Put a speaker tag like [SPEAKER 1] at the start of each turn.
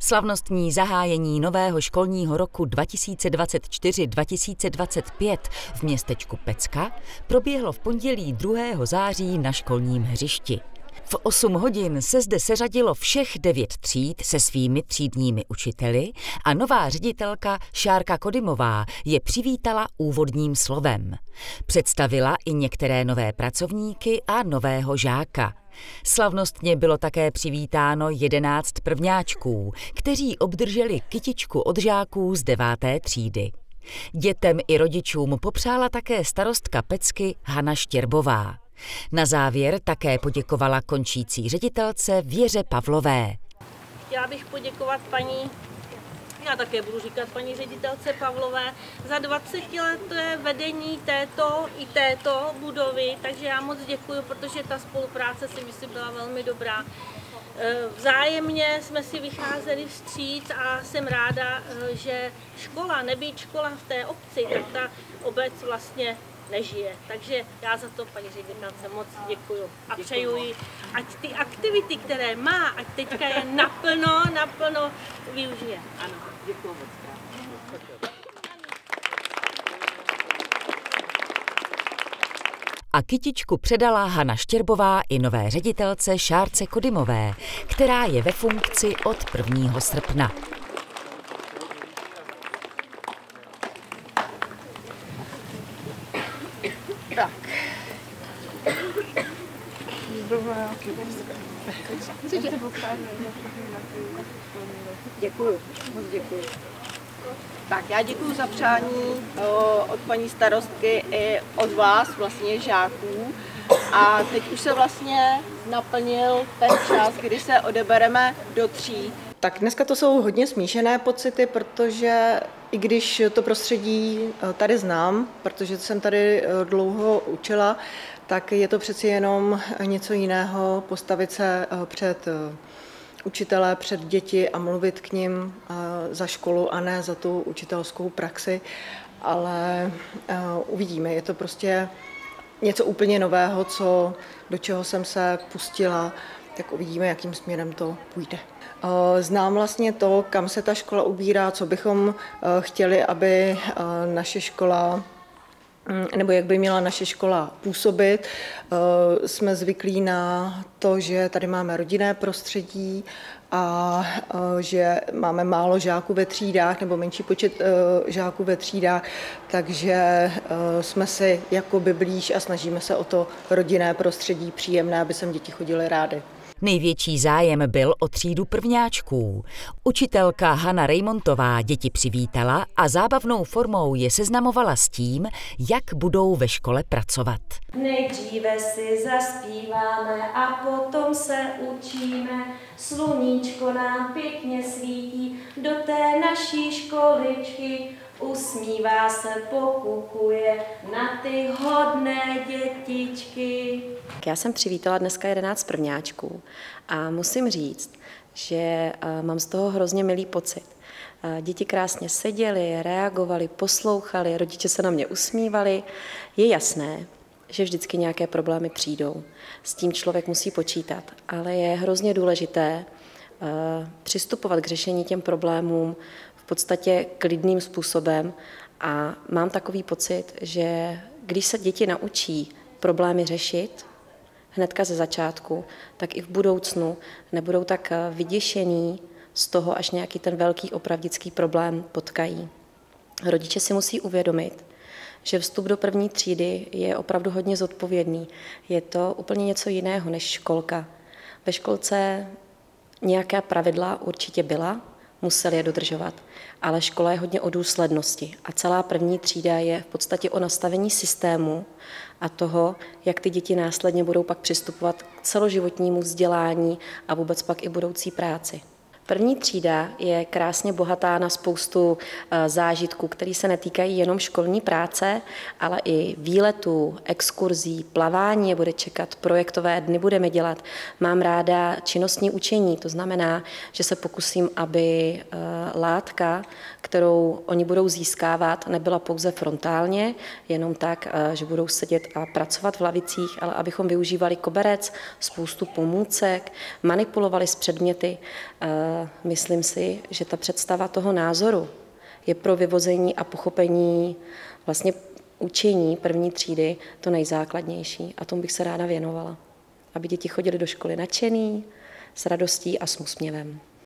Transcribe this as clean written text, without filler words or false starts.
[SPEAKER 1] Slavnostní zahájení nového školního roku 2024-2025 v městečku Pecka proběhlo v pondělí 2. září na školním hřišti. V 8 hodin se zde seřadilo všech 9 tříd se svými třídními učiteli a nová ředitelka Šárka Kodymová je přivítala úvodním slovem. Představila i některé nové pracovníky a nového žáka. Slavnostně bylo také přivítáno 11 prvňáčků, kteří obdrželi kytičku od žáků z 9. třídy. Dětem i rodičům popřála také starostka Pecky Hana Štěrbová. Na závěr také poděkovala končící ředitelce Věře Pavlové.
[SPEAKER 2] Chtěla bych poděkovat já také budu říkat paní ředitelce Pavlové, za 20leté vedení této budovy, takže já moc děkuji, protože ta spolupráce si myslím byla velmi dobrá. Vzájemně jsme si vycházeli vstříc a jsem ráda, že nebýt škola v té obci, tak ta obec vlastně nežije. Takže já za to paní ředitelce moc děkuju a přeju jí, ať ty aktivity, které má, ať teďka je naplno využije. Ano, děkuju moc.
[SPEAKER 1] A kytičku předala Hana Štěrbová i nové ředitelce Šárce Kodymové, která je ve funkci od 1. srpna.
[SPEAKER 2] Tak. Děkuju, moc děkuju. Tak, já děkuju za přání od paní starostky i od vás, vlastně žáků. A teď už se vlastně naplnil ten čas, kdy se odebereme do tříd.
[SPEAKER 3] Tak dneska to jsou hodně smíšené pocity, protože i když to prostředí tady znám, protože jsem tady dlouho učila, tak je to přeci jenom něco jiného postavit se před učitele, před děti a mluvit k nim za školu a ne za tu učitelskou praxi. Ale uvidíme, je to prostě něco úplně nového, do čeho jsem se pustila, tak uvidíme, jakým směrem to půjde. Znám vlastně to, kam se ta škola ubírá, co bychom chtěli, aby naše škola, nebo jak by měla naše škola působit. Jsme zvyklí na to, že tady máme rodinné prostředí a že máme málo žáků ve třídách nebo menší počet žáků ve třídách, takže jsme si jakoby blíž a snažíme se o to rodinné prostředí příjemné, aby sem děti chodily rády.
[SPEAKER 1] Největší zájem byl o třídu prvňáčků. Učitelka Hana Rejmontová děti přivítala a zábavnou formou je seznamovala s tím, jak budou ve škole pracovat.
[SPEAKER 4] Nejdříve si zaspíváme a potom se učíme. Sluníčko nám pěkně svítí do té naší školičky. Usmívá se, pokukuje na ty hodné dětičky.
[SPEAKER 5] Já jsem přivítala dneska 11 prvňáčků a musím říct, že mám z toho hrozně milý pocit. Děti krásně seděly, reagovaly, poslouchali, rodiče se na mě usmívali. Je jasné, že vždycky nějaké problémy přijdou. S tím člověk musí počítat, ale je hrozně důležité přistupovat k řešení těm problémům v podstatě klidným způsobem a mám takový pocit, že když se děti naučí problémy řešit hnedka ze začátku, tak i v budoucnu nebudou tak vyděšení z toho, až nějaký ten velký opravdický problém potkají. Rodiče si musí uvědomit, že vstup do 1. třídy je opravdu hodně zodpovědný. Je to úplně něco jiného než školka. Ve školce nějaká pravidla určitě byla, museli je dodržovat, ale škola je hodně o důslednosti a celá 1. třída je v podstatě o nastavení systému a toho, jak ty děti následně budou pak přistupovat k celoživotnímu vzdělání a vůbec pak i budoucí práci. 1. třída je krásně bohatá na spoustu zážitků, které se netýkají jenom školní práce, ale i výletů, exkurzí, plavání je bude čekat, projektové dny budeme dělat. Mám ráda činnostní učení, to znamená, že se pokusím, aby látka, kterou oni budou získávat, nebyla pouze frontálně, jenom tak, že budou sedět a pracovat v lavicích, ale abychom využívali koberec, spoustu pomůcek, manipulovali s předměty, myslím si, že ta představa toho názoru je pro vyvození a pochopení vlastně učení první třídy to nejzákladnější a tomu bych se ráda věnovala. Aby děti chodily do školy nadšený, s radostí a s úsměvem.